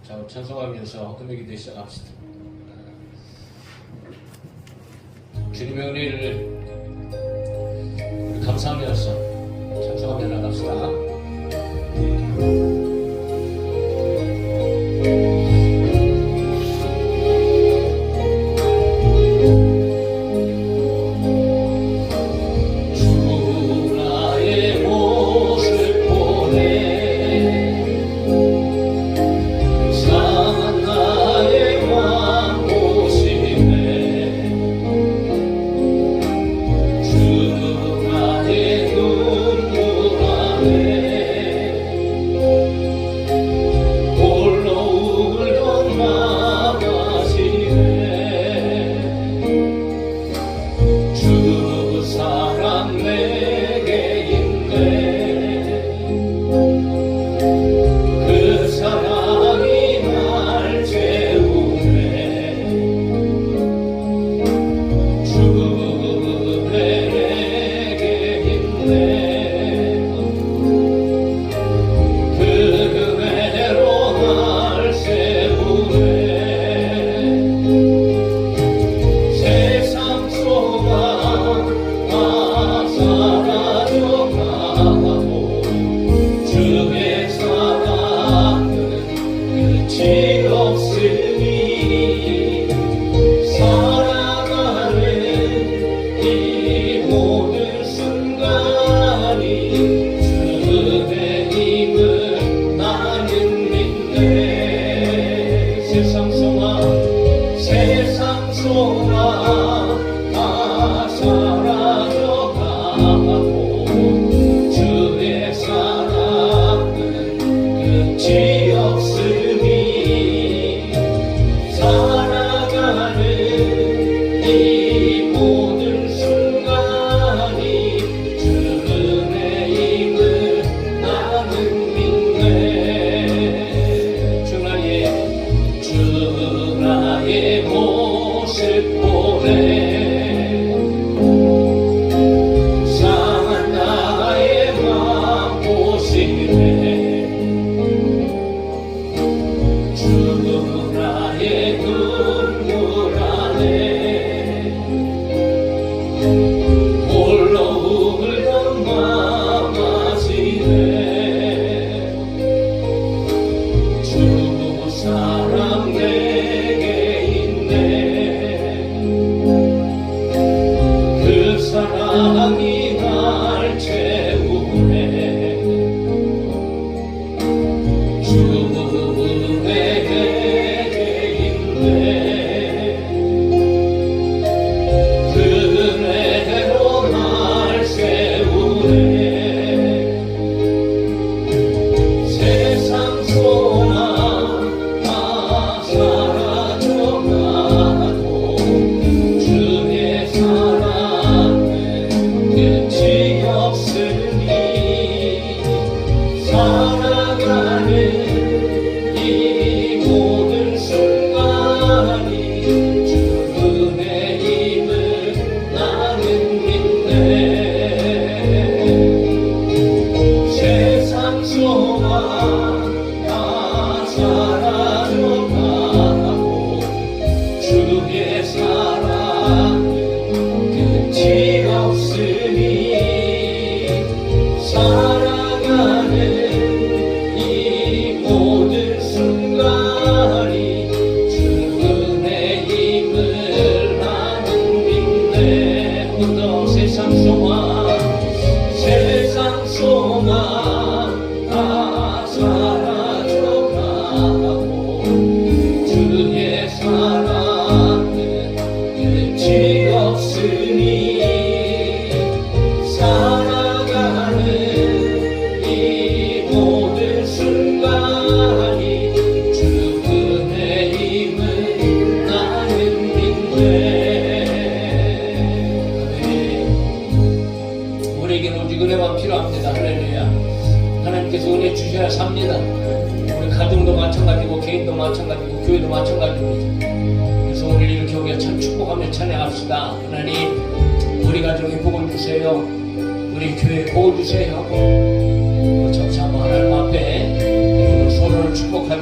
자, 찬송하면서 은혜 기도 시작합시다. 주님의 은혜를 우리 감사하면서 찬송하며 나갑시다.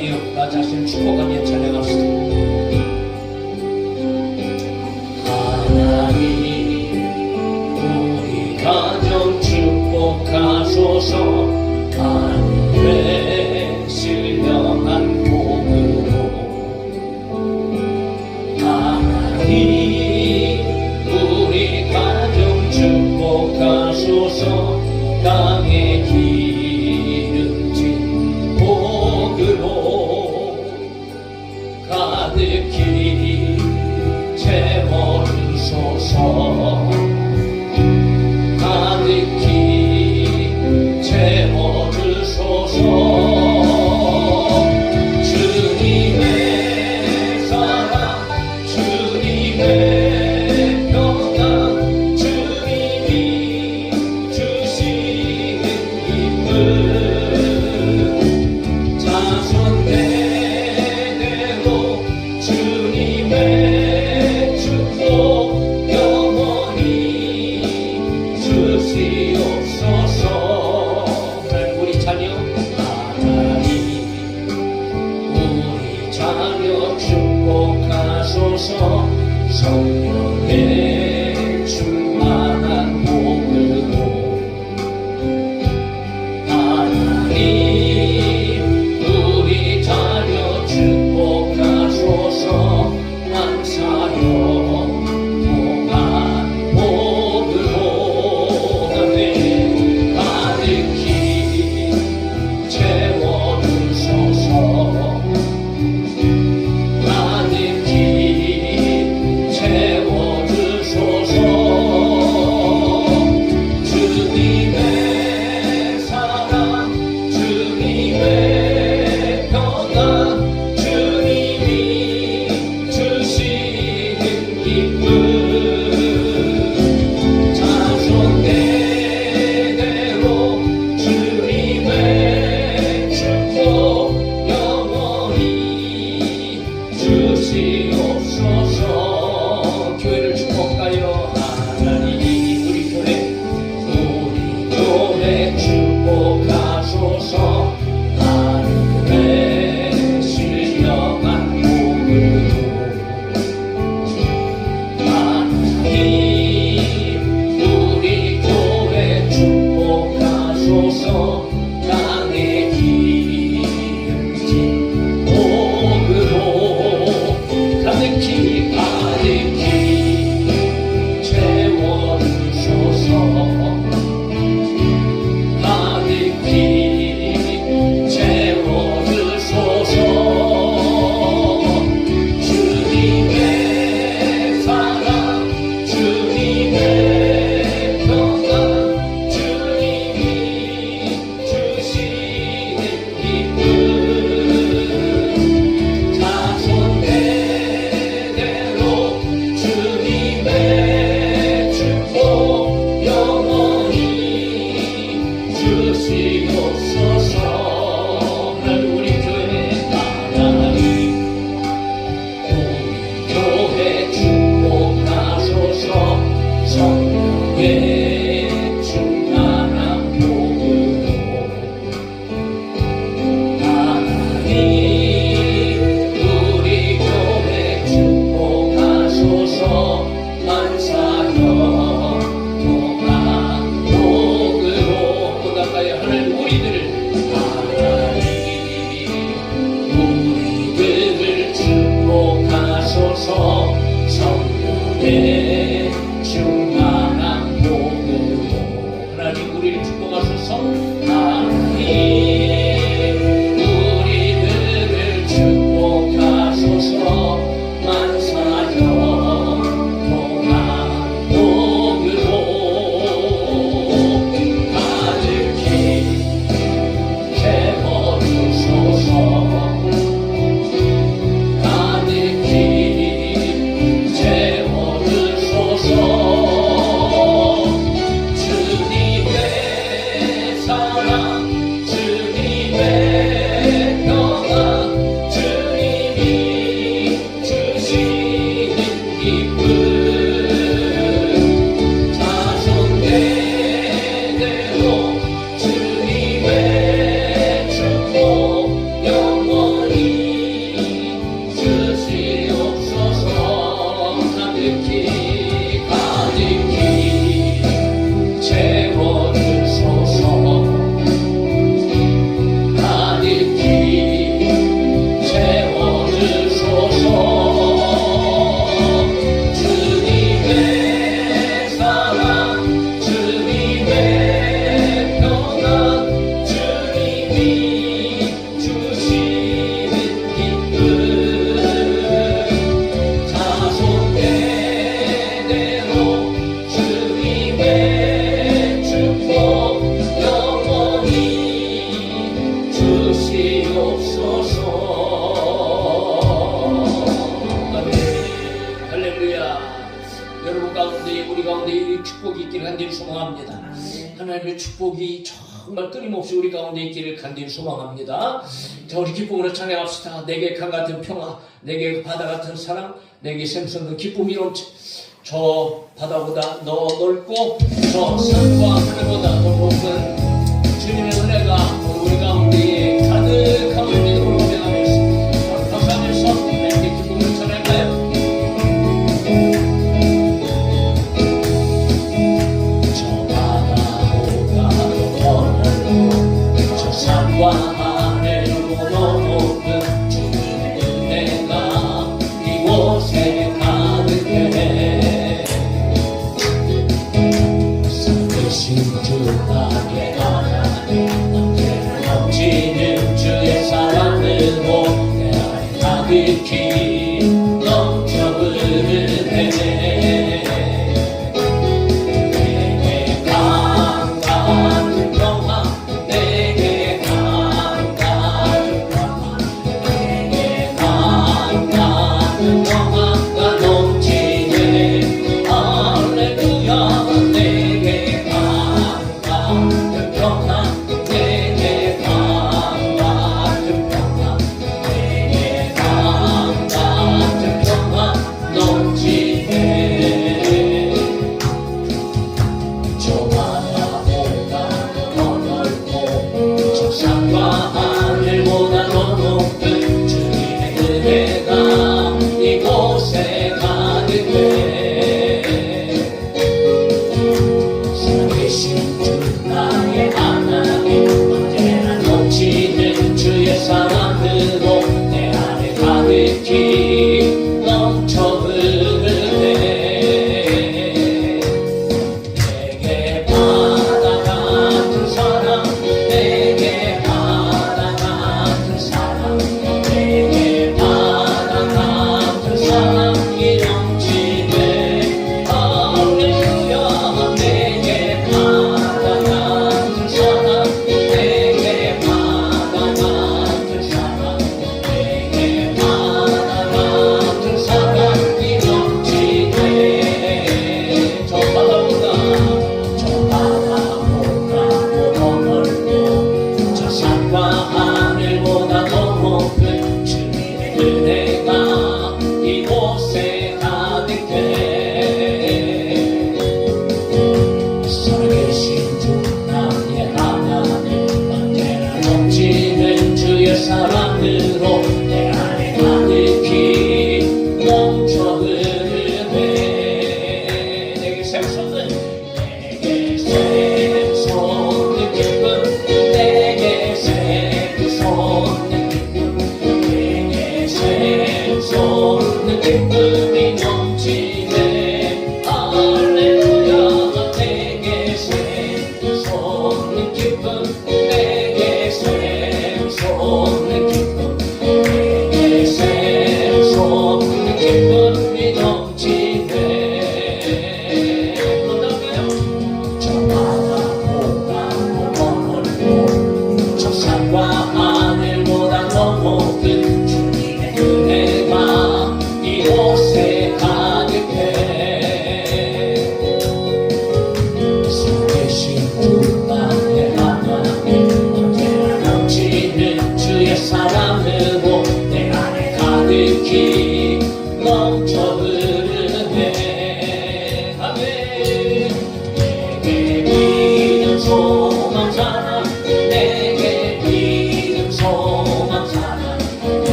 감사하며 나 자신을 축복하며 찬양합시다. 하나님 우리 가정 축복하소서. 하늘의 신령한 복으로 하나님 우리 가정 축복하소서. 땅에 기름진 복으로 가득히 채워주소서. 가득히 채워주소서. 주님의 사랑 주님의 평강 주님이 주시는 기쁨 자손 대대로 주님의 축복 영원히 주시옵소서. 우리 자녀 하나님 우리 자녀 축복하소서. 성령의 충만한 복으로 하나님 우리 자녀 축복하소서. 감사요 동안 복으로 가득히 채워주소서. 가득히 채워 간절히 소망합니다. 하나님의 축복이 정말 끊임없이 우리 가운데 있기를 간절히 소망합니다. 자, 우리 기쁨으로 찬양합시다. 내게 강 같은 평화, 내게 바다 같은 사랑, 내게 샘솟는 기쁨이 넘치. 저 바다보다 더 넓고 저 산과 하늘보다 더 높은 주님의 은혜가 우리 가운데 가득함을 믿음으로 고백하면서 박수하면서 내게 기쁨을 전할까요? 산과 하늘보다 높은 주님의 은혜가 이곳에 가득해. 살으신 주 나의 하나님,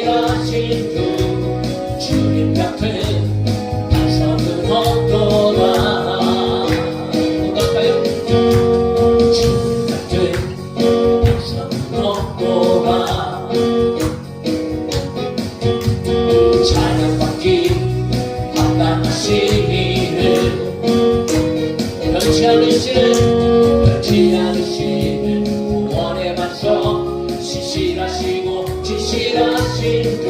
진실하신 주 주님 같은 반석은 없도다. 어떨까요? 주님 같은 반석은 없도다. 찬양받기 합당하신 이는 변치 않으시는 구원의 반석 신실하시고 진실하신 그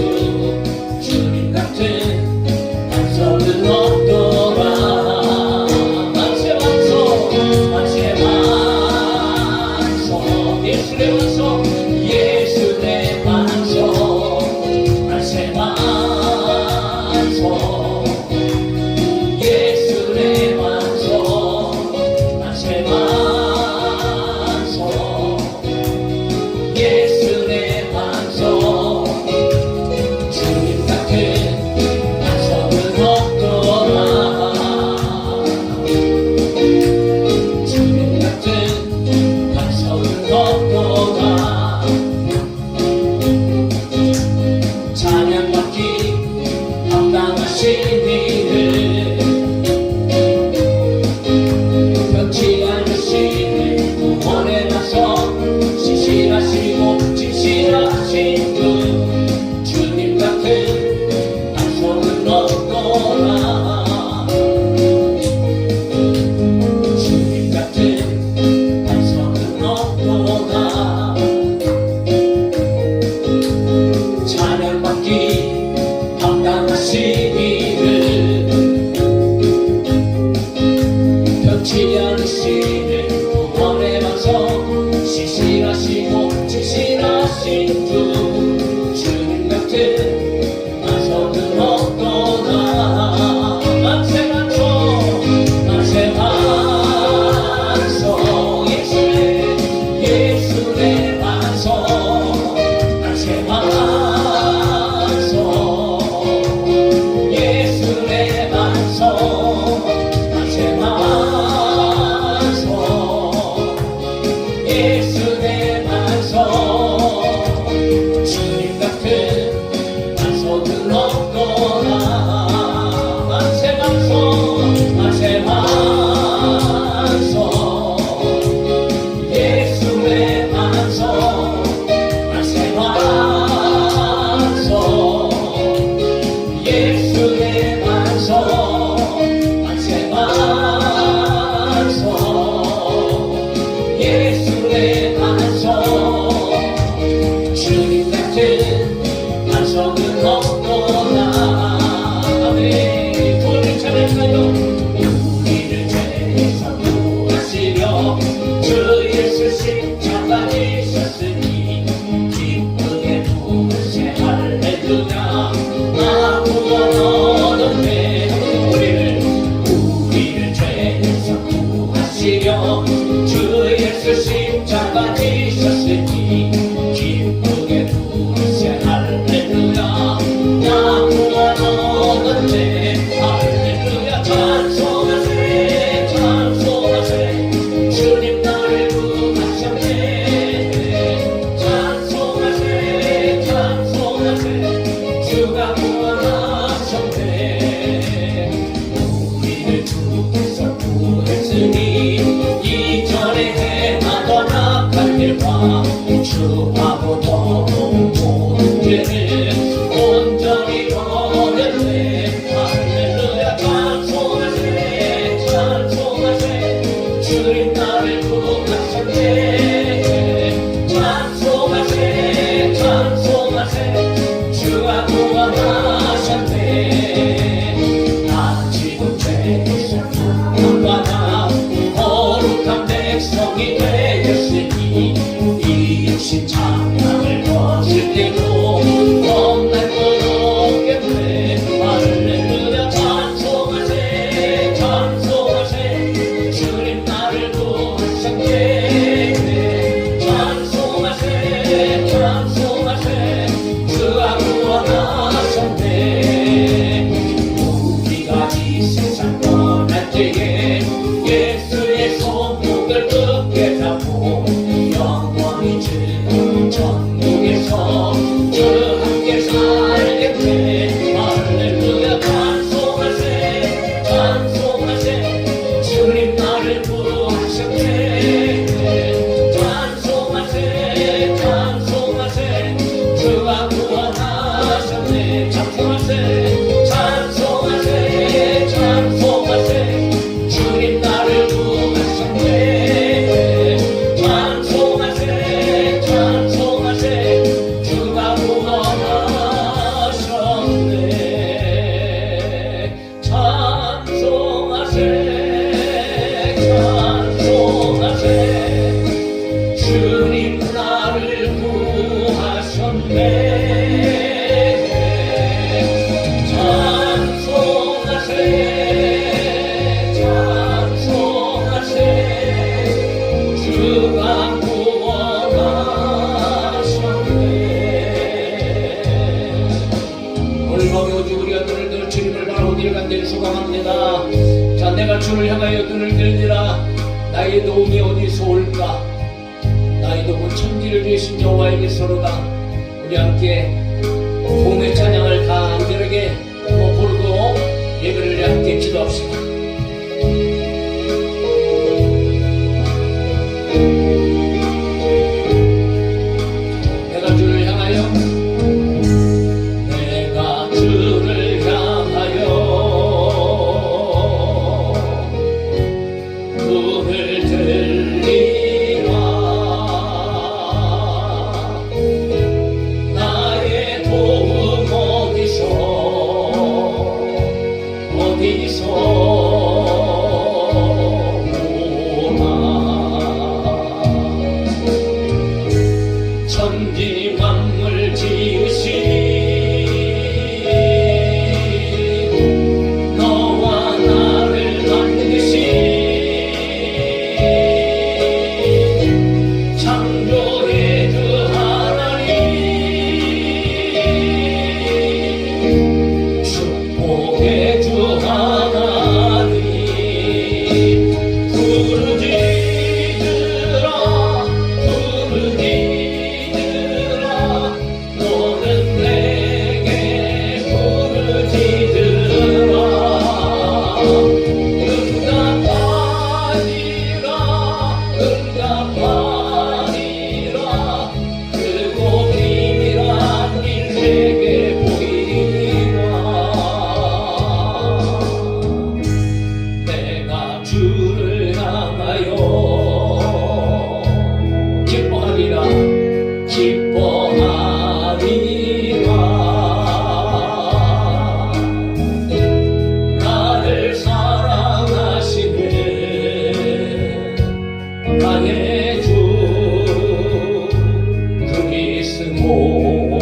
주님 같은 반석은 없도다. 만세 반석 만세 반석 예수의 반석 예수의 반석 만세 반석 예수의 반석 만세 반석 예수의 반석 주님 같은 반석은 없도다. 주님 같은 반석은 없도다. 찬양받기 합당하신 이는 변치 않으시는 구원의 반석 신실하시고 진실하신 그 주님 같은 반석은 없도다. 주님 같은 반석은 없도다. 찬양받기 합당하신 이는 변치 않으시는 구원의 반석 신실하시고 진실하신 주 주님 같은 반석은 없도다. 만세 반석 만세 반석 예수의 반석 만세 반석 예수의 반석 만세 반석 예수의 반석 주님 같은 반석은 없도다. 만세 반석 만세 반석 예수의 반석 만세 반석 예수의 반석 만세 반석 예수의 반석 주님 같은 반석은 없도다. 아멘. 구원을 찬양하여 우리를 죄에서 구하시려 주 예수 십자가 지셨으니 기쁘게 부르세 할렐루야. 나 구원 얻었네. 우리를 죄에서 구하시려 주 예수 십자가 지셨으니 기쁘게 부르세 할렐루야. 나 구원 얻었네. 할렐루야. 찬송하세 찬송하세 주님 나를 구하셨네. 찬송하세 찬송하세 주가 구원하셨네. 우리를 주께서 구했으니 이전에 행하던 악한 일과 주하고 더러운 모든 죄를 온전히 버렸네. 할렐루야. 찬송하세 찬송하세 주님 나를 구하셨네. 찬송하세 찬송하세 주가 구원하셨네. 나 지금 죄에서 구원받아 거룩한 백성이 되었으니 이 육신 장막을 벗을 때도 겁날 것 없겠네. 할렐루야. 찬송하세 찬송하세 주님 나를 구하셨네. 찬송하세 찬송하세 주가 구원하셨네. 찬송하세 찬송하세 주님 나를 구하셨네 찬송하세 찬송하세 주가 구원하셨네 찬송하세 찬송하세 주님 나를 구하셨네 소망합니다. 자, 내가 주를 향하여 눈을 들리라. 나의 도움이 어디서 올까? 나의 도움은 천지를 주신 여호와에게서로다. 우리 함께 봄의 찬양을 간절하게 부르고 예배를 함께 기도합시다. 내가 주를 향하여 천지 만물 지으신 너와 나를 만드신 창조의 주 하나님 축복의 주 하나님 부르짖으라 나의 주 그리스도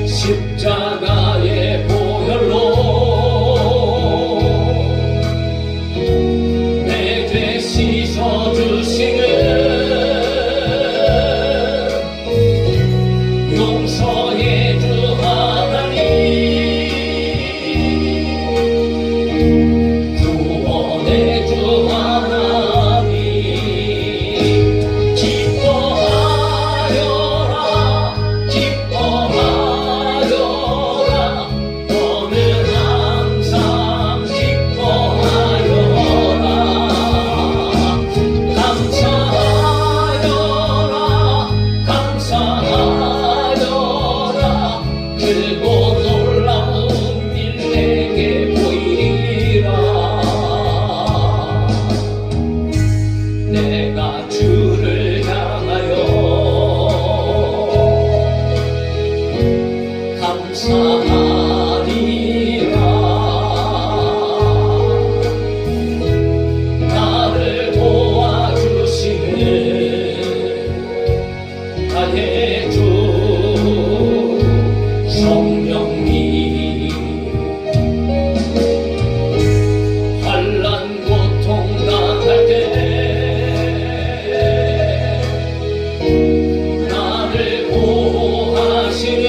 십자가의 보혈로 내 죄 씻어주시는 용서의 주 하나님 구원의 주 하나님 기뻐하여라 기뻐하여라 너는 항상 기뻐하여라 감사하여라 감사하여라 크고 놀라운 일 내게 보이리라 내가 주를 향하여 감사하리라 나를 도와주시는 나의 주 성령님 환난 고통 당할 때 나를 보호하시는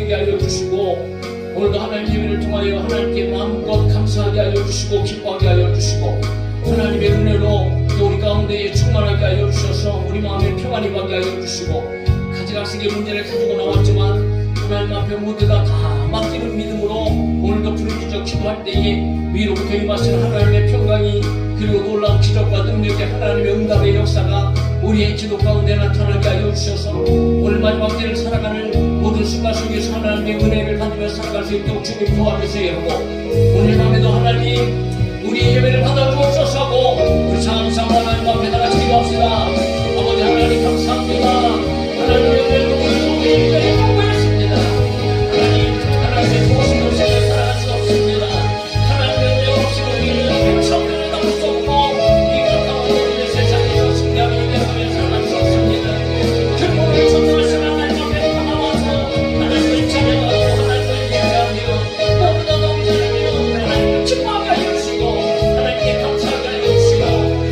되게 하여 주시고 오늘도 하나님 예배를 통하여 하나님께 마음껏 감사하게 하여 주시고 기뻐하게 하여 주시고 하나님의 은혜로 또 우리 가운데에 충만하게 하여 주셔서 우리 마음에 평안이 가게 하여 주시고 가지각색의 문제를 가지고 나왔지만 하나님 앞에 모두가 다 맡기는 믿음으로 오늘도 부르짖어 기도할 때에 위로부터 임하시는 하나님의 평강이 그리고 놀라운 기적과 능력의 하나님의 응답의 역사가 우리의 기도 가운데 나타나게 하여 주셔서 오늘 마지막 때를 살아가는 모든 순간 속에서 하나님의 은혜를 받으며 살아갈 수 있도록 주님 도와주세요 하고 오늘 밤에도 하나님 우리 예배를 받아주옵소서 하고 우리 장상 하나님 앞에 다같이 기도합시다. 아버지 하나님 감사합니다. 하나님의 은혜로 오늘도 예배를 공부했습니다. 하나님의 도우심 없이 살아갈 수 없습니다. 하나님의 은혜 없이 우리는 천년을 넘을 수 없고 이 가까운 세상에서 승리하며 예배하며 살아갈 수 없습니다. 그 모든 천년을 하나님 앞에 나와서 하나님을 찬양하고 하나님을 예배하며 너무나 너무 잘하며 하나님을 기뻐하게 하여 주시고 하나님께 감사하게 하여 주시고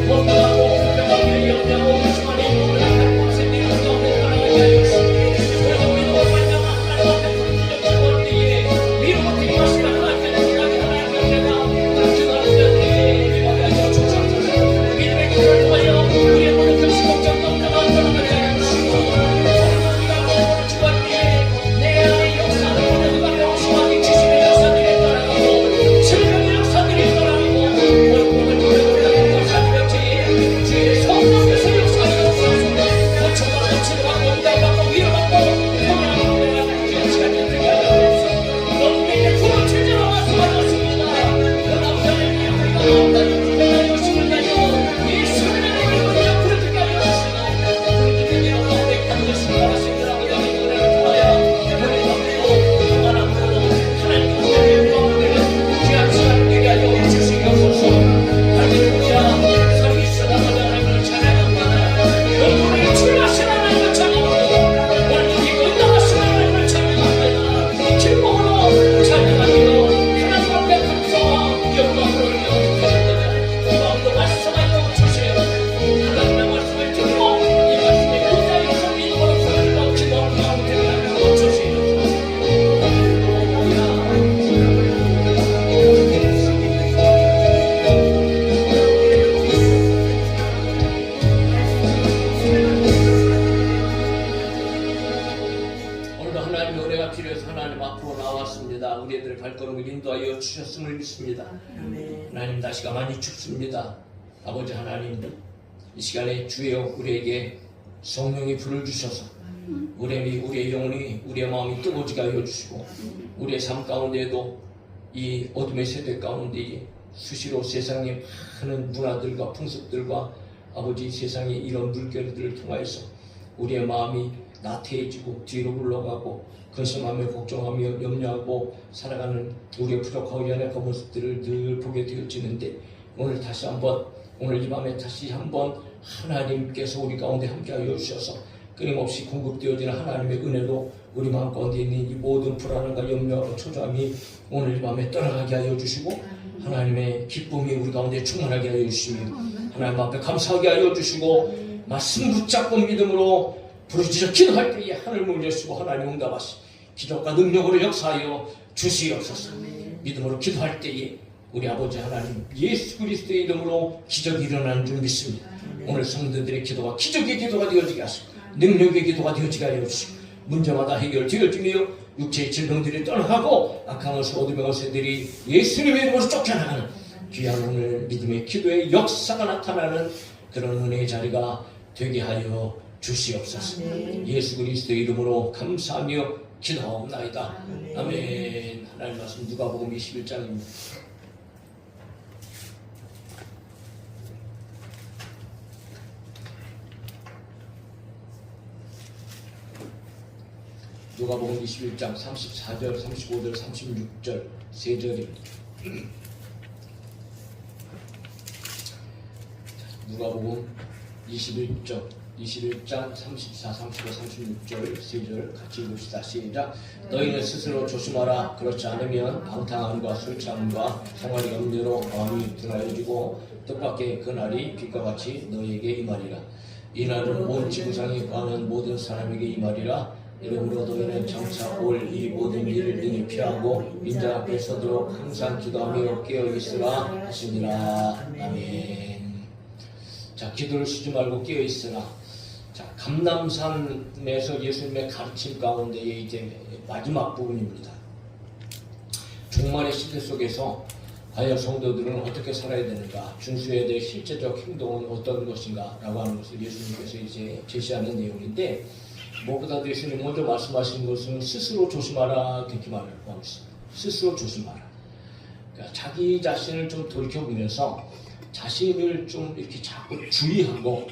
원망하고 불평하며 염려하고 주만의 몸을 할 곳에 내는 가운데 떠나게 하여 주시고 우리가 믿음으로 말미암아 하나님 앞에 부르짖어 기도할 때에 위로부터 임하시는 하나님의 능력이 하나님의 은혜가 우리 기도하는 자들에게 임하게 하여 주옵소서. 믿음의 기도를 통하여 우리의 모든 근심 걱정 걱정을 떠나게 하여 주시고 우리가 오늘 주할 때에 내 안의 역사를 오늘과 명심하게 지심의 역사들이 떠나가고 실명의 역사들이 떠나가고 오늘 주의 삶의 주의 성령께서 역사하여 주옵소서. 고쳐받고 치료받고 응답받고 위로받고 평안하고 내가 주의 시간이 되게 하여 주옵소서. 너는 내게 구원 체제로 말씀하셨습니다. 그러나 우리의 영광과 우리의 요심을 다여 예수를 내게 부르짖게 하여 주시고 부르짖는 영 가운데 반드시 나가시리라고 여기 노래를 통하여 우리 마음으로 평안함으로 하나님 우리의 영광을 귀한 시간을 되게 하여 주시옵소서. 할렐루야. 살이 있어 나가는 하나님을 찬양합니다. 영혼을 출마하시는 하나님을 찬양합니다. 오늘도 기도 나가시는 하나님을 찬양합니다. 기쁨으로 찬양하며 하나님 앞에 감사와 영광을 올려드립니다. 이 마음도 말씀하여 주세요. 하나님의 말씀을 듣고 이 말씀에 끝나여서 믿음으로 부르짖어 기도하는 마음 되게 하여 주세요. 오늘도 하나님의 은혜가 필요해서 하나님 앞으로 나왔습니다. 우리들 발걸음을 인도하여 주셨음을 믿습니다. 하나님 다시 가만히 춥습니다. 아버지 하나님 이 시간에 주여 우리에게 성령이 불을 주셔서 우리의 영혼이 우리의 마음이 뜨거워지게 하여 주시고 우리의 삶 가운데에도 이 어둠의 세대 가운데 수시로 세상의 많은 문화들과 풍습들과 아버지 세상의 이런 물결들을 통하여서 우리의 마음이 나태해지고 뒤로 물러가고 근심하며 걱정하며 염려하고 살아가는 우리의 부족하고 연약한 모습들을 늘 보게 되어지는데 오늘 다시 한번 오늘 이 밤에 다시 한번 하나님께서 우리 가운데 함께하여 주셔서 끊임없이 공급되어지는 하나님의 은혜로 우리 마음 가운데 있는 이 모든 불안함과 염려와 초조함이 오늘 이 밤에 떠나가게 하여 주시고 하나님의 기쁨이 우리 가운데 충만하게 하여 주시며 하나님 앞에 감사하게 하여 주시고 말씀 붙잡고 믿음으로 부르짖어 기도할 때에 하늘을 열시고 하나님 응답하시 기적과 능력으로 역사하여 주시옵소서. 믿음으로 기도할 때에 우리 아버지 하나님 예수 그리스도의 이름으로 기적이 일어나는 줄 믿습니다. 오늘 성도들의 기도가 기적의 기도가 되어지게 하시고 능력의 기도가 되어지게 하여 주시고 문제마다 해결되어지며 육체의 질병들이 떠나가고 악한 것을 어둠의 것들이 예수님의 이름으로 쫓겨나가는 귀한 오늘 믿음의 기도의 역사가 나타나는 그런 은혜의 자리가 되게 하여 주시옵소서. 예수 그리스도의 이름으로 감사하며 기도하옵나이다. 아멘. 하나님 말씀 누가복음 21장입니다. 누가복음 21장 34절, 35절, 36절 세 절입니다. 누가복음 21장 34, 35, 36절 세 절 같이 읽읍시다. 시작. 너희는 스스로 조심하라. 그렇지 않으면 방탕함과 술 취함과 생활의 염려로 마음이 둔하여지고 뜻밖의 그날이 빛과 같이 너희에게 임하리라. 이날은 온 지구상에 관한 모든 사람에게 임하리라. 이름으로도 인해 장차 올 이 모든 일을 능히 피하고 인자 앞에 서도록 항상 기도하며 깨어있으라 하시니라. 아멘. 자, 기도를 쉬지 말고 깨어있으라. 자, 감람산에서 예수님의 가르침 가운데에 이제 마지막 부분입니다. 종말의 시대 속에서 과연 성도들은 어떻게 살아야 되는가, 준수해야 될 실제적 행동은 어떤 것인가 라고 하는 것을 예수님께서 이제 제시하는 내용인데, 무엇보다도 예수님 먼저 말씀하시는 것은 스스로 조심하라, 그렇게 말하고 있습니다. 스스로 조심하라. 그러니까 자기 자신을 좀 돌이켜보면서 자신을 좀 이렇게 자꾸 주의하고,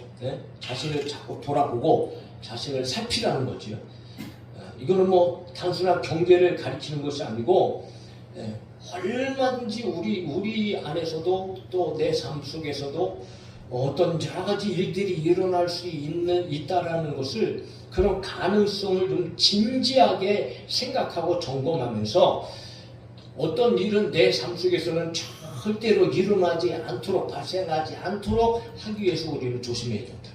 자신을 자꾸 돌아보고 자신을 살피라는 거지요. 이거는 뭐 단순한 경계를 가리키는 것이 아니고, 얼마든지 우리 안에서도 또 내 삶 속에서도 어떤 여러 가지 일들이 일어날 수 있다라는 것을, 그런 가능성을 좀 진지하게 생각하고 점검하면서 어떤 일은 내 삶 속에서는 절대로 일어나지 않도록, 발생하지 않도록 하기 위해서 우리는 조심해야 된다.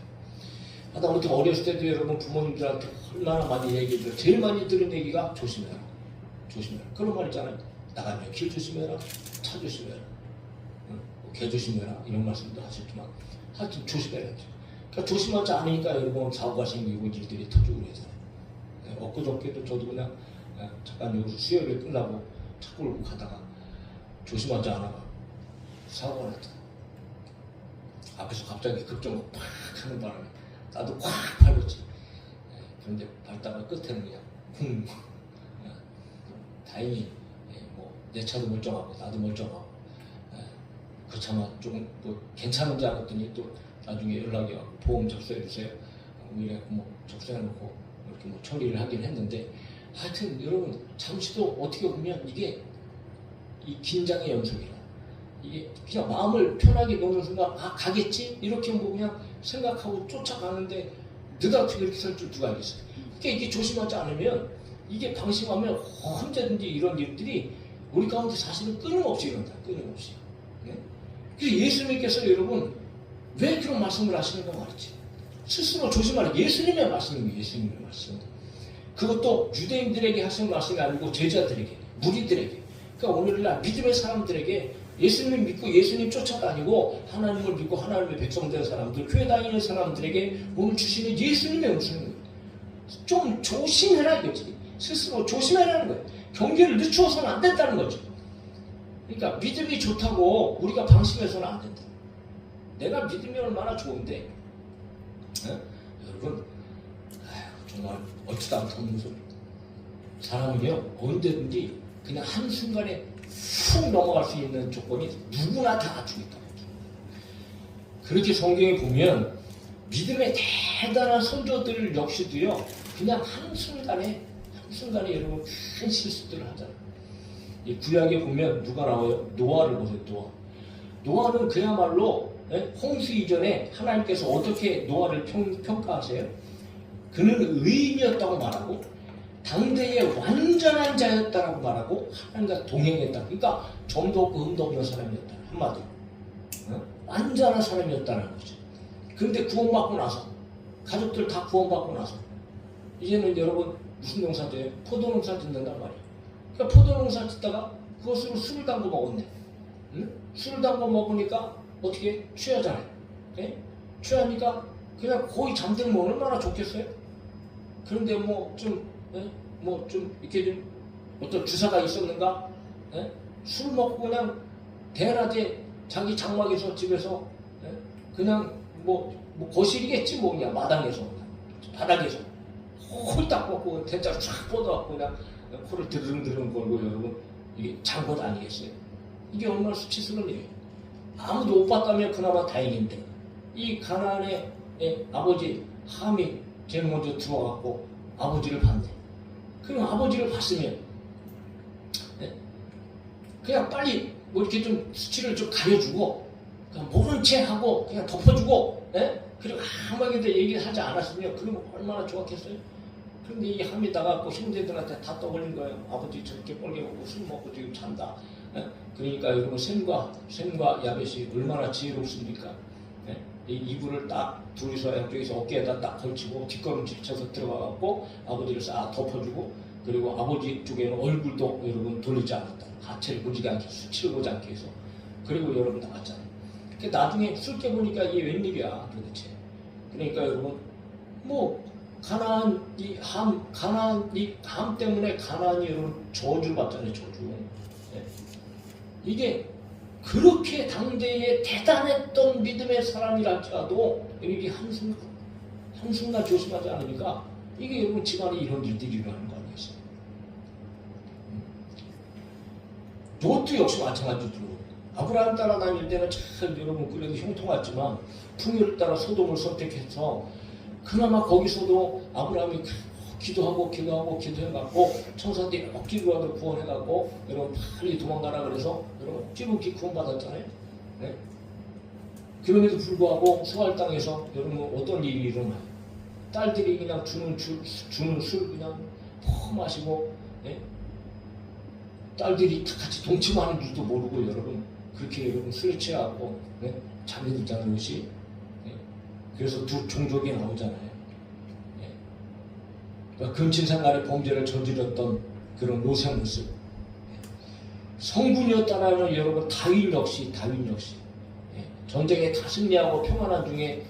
하다못해 어렸을 때도 여러분 부모님들한테 얼마나 많이 얘기해요. 제일 많이 들은 얘기가 조심해라, 조심해라. 그런 말 있잖아요. 나가면 길 조심해라, 차 조심해라, 개 조심해라, 이런 말씀도 하셨지만 하여튼 조심해라. 그러니까 조심하지 않으니까 여러분 사고가 생기고 일들이 터지고 그러잖아요. 엊그저께도 저도 그냥 잠깐 여기서 수요일 끝나고 차 끌고 가다가 조심하지 않아 사고가 났잖아. 앞에서 갑자기 급정거 팍 하는 바람에 나도 꽉 밟았지. 그런데 밟다가 끝에는 그냥 다행히 내 차도 멀쩡하고 나도 멀쩡하고, 그렇지만 조금 뭐 괜찮은지 알았더니 또 나중에 연락이 와서 보험 접수해주세요. 이래 뭐 접수해놓고 이렇게 뭐 처리를 하긴 했는데, 하여튼 여러분 잠시도 어떻게 보면 이게 이 긴장의 연속이라, 이게 그냥 마음을 편하게 놓는 순간 가겠지 이렇게 뭐 그냥 생각하고 쫓아가는데 느닷없이 이렇게 설 줄 누가 알겠어요. 그러니까 이게 조심하지 않으면, 이게 방심하면 언제든지 이런 일들이 우리 가운데 사실은 끊임없이 일어난다. 끊임없이. 그래서 예수님께서 여러분 왜 그런 말씀을 하시는가 말이지. 스스로 조심하라. 예수님의 말씀입니다. 예수님의 말씀. 그것도 유대인들에게 하신 말씀이 아니고 제자들에게, 무리들에게. 그러니까 오늘날 믿음의 사람들에게, 예수님 믿고 예수님 쫓아다니고 하나님을 믿고 하나님의 백성 된 사람들, 교회 다니는 사람들에게 오늘 주시는 예수님의 음성입니다. 좀 조심해라 이거지. 스스로 조심해라는 거예요. 경계를 늦추어서는 안 된다는 거죠. 그러니까 믿음이 좋다고 우리가 방심해서는 안 된다. 내가 믿음이 얼마나 좋은데, 여러분, 정말 어찌다 않던 소리. 사람은요 언제든지 그냥 한순간에 훅 넘어갈 수 있는 조건이 누구나 다 갖추고 있다는 거죠. 그렇게 성경에 보면 믿음의 대단한 선조들 역시도요 그냥 한순간에 여러분 큰 실수들을 하잖아요. 이 구약에 보면 누가 나와요? 노아를 보세요. 노아는 그야말로 홍수 이전에 하나님께서 어떻게 노아를 평가하세요? 그는 의인이었다고 말하고 당대의 완전한 자였다라고 말하고 하나님과 동행했다. 그러니까 점도 없고 흠도 없는 사람이었다. 한마디로 완전한 사람이었다는 거죠. 그런데 구원받고 나서, 가족들 다 구원받고 나서 이제는 여러분 무슨 농사 져요? 포도농사 짓는단 말이에요. 그러니까 포도농사 짓다가 그것으로 술을 담궈 먹었네. 술을 담궈 먹으니까 어떻게 취하잖아요. 취하니까 그냥 거의 잠들면 얼마나 좋겠어요? 그런데 뭐 좀 이렇게 좀 어떤 주사가 있었는가? 술 먹고 그냥 대낮에 자기 장막에서 집에서 그냥 뭐 거실이겠지 뭐 그냥 마당에서 바닥에서 홀딱 뻗고 대자로 쫙 뻗어갖고 그냥 코를 드릉드릉 걸고 여러분 이게 잔 것 아니겠어요? 이게 얼마나 수치스러운 일이에요. 아무도 못 봤다면 그나마 다행인데 이 가나안의 아버지 함이 제일 먼저 들어와갖고 아버지를 봤네. 그럼 아버지를 봤으면 그냥 빨리 뭐 이렇게 좀 수치를 좀 가려주고 그냥 모른 채 하고 그냥 덮어주고 그리고 아무에게도 얘기를 하지 않았으면 그러면 얼마나 좋았겠어요? 그런데 이 함이 나가고 형제들한테 다 떠벌린 거예요. 아버지 저렇게 뻘게 먹고 술 먹고 지금 잔다. 그러니까 여러분 샘과 야벳이 얼마나 지혜롭습니까? 이 이불을 딱 둘이서 양쪽에서 어깨에다 딱 걸치고 뒷걸음질 쳐서 들어가갖고 아버지를 싹 덮어주고, 그리고 아버지 쪽에는 얼굴도 여러분 돌리지 않았다. 하체를 보지 않게, 수치를 보지 않게 해서. 그리고 여러분 나왔잖아요. 나중에 술 깨보니까 이게 웬일이야 도대체. 그러니까 여러분 뭐 가나안 이함 때문에 가나안이 여러분 저주를 받잖아요. 저주. 네. 이게 그렇게 당대에 대단했던 믿음의 사람이라 할지라도 여기 한순간 조심하지 않으니까 이게 여러분 집안에 이런 일들이 일어나는 거 아니겠어요? 롯도 역시 마찬가지로 아브라함 따라 다닐 때는 참 여러분 그래도 형통했지만 풍요를 따라 소돔을 선택해서 그나마 거기서도 아브라함이 기도하고 기도해갖고 청산들이 억지로라도 구원해갖고 여러분 빨리 도망가라 그래서 여러분 억지로 구원받았잖아요. 네? 그럼에도 불구하고 수할 땅에서 여러분 어떤 일이 일어나요? 딸들이 그냥 주는 술 그냥 퍼 마시고, 네? 딸들이 다 같이 동침하는 줄도 모르고 여러분 그렇게 여러분 술에 취해갖고, 네? 잠이 들잖아요. 옷이. 네? 그래서 두 종족이 나오잖아요. 근친상 간의 범죄를 저질렀던 그런 롯의 모습. 성군이었다라는 여러분 다윗 역시 전쟁에 다 승리하고 평안한 중에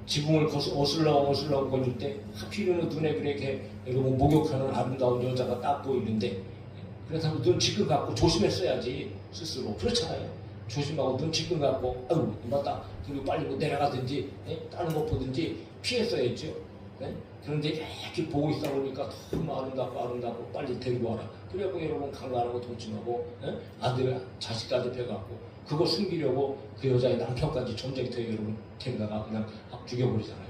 지붕을 어슬렁 거릴 때 하필이면 눈에 그렇게 여러분 목욕하는 아름다운 여자가 딱 보이는데, 그렇다면 눈 지끈 갖고 조심했어야지 스스로. 그렇잖아요. 조심하고 눈 지끈 갖고 아유 맞다 그리고 빨리 뭐 내려가든지 다른 거 보든지 피했어야죠. 그런데 이렇게 보고 있다 보니까 너무 아름답고 빨리 데리고 와라. 그래갖고 여러분 강간하고 동침하고 아들 자식까지 빼갖고 그거 숨기려고 그 여자의 남편까지 전쟁터에 여러분 데려다가 그냥 죽여버리잖아요.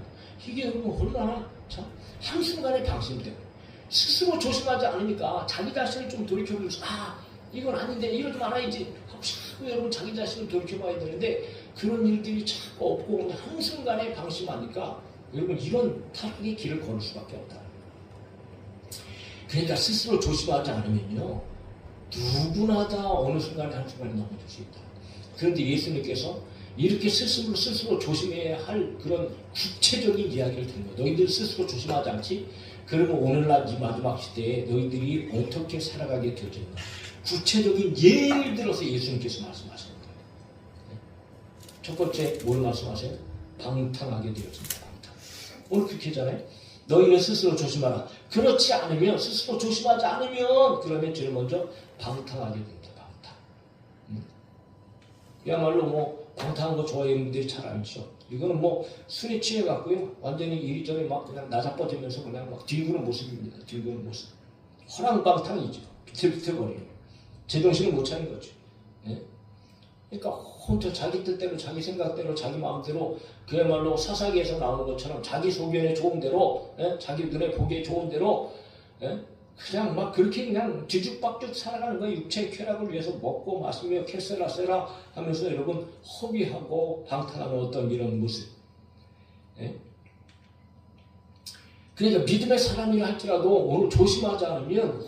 이게 여러분 얼마나 참 한순간의 방심 때문에 스스로 조심하지 않으니까 자기 자신을 좀 돌이켜보면서 이건 아닌데 이러지 말아야지 하고 자꾸 여러분 자기 자신을 돌이켜봐야 되는데 그런 일들이 자꾸 없고 그냥 한순간에 방심하니까 여러분 이런 타락의 길을 걸을 수밖에 없다. 그러니까 스스로 조심하지 않으면요 누구나 다 어느 순간에 한순간에 넘어질 수 있다. 그런데 예수님께서 이렇게 스스로 조심해야 할 그런 구체적인 이야기를 드린 거예요. 너희들 스스로 조심하지 않지? 그러면 오늘날 이 마지막 시대에 너희들이 어떻게 살아가게 되어지는가? 구체적인 예를 들어서 예수님께서 말씀하시는 거예요. 첫 번째 뭘 말씀하세요? 방탕하게 되어진다. 오늘 그렇게 하잖아요. 너희는 스스로 조심하라. 그렇지 않으면 스스로 조심하지 않으면 그러면 제일 먼저 방탕하게 됩니다. 방탕. 그야말로 뭐 방탕한 거 좋아하는 분들이 잘 알죠. 이거는 뭐 술에 취해갖고요 완전히 이리저리 막 그냥 나자빠지면서 그냥 막 뒹구는 모습입니다. 뒹구는 모습. 허랑방탕이죠. 비틀비틀거리는. 제정신을 못 차린 거죠. 예? 그러니까 혼자 자기 뜻대로 자기 생각대로 자기 마음대로 그야말로 사사기에서 나오는 것처럼 자기 소견에 좋은 대로 자기 눈에 보기에 좋은 대로 그냥 막 그렇게 그냥 뒤죽박죽 살아가는 거예요. 육체의 쾌락을 위해서 먹고 마시며 캐세라세라 하면서 여러분 허비하고 방탕하는 어떤 이런 모습. 그러니까 믿음의 사람이라 할지라도 오늘 조심하지 않으면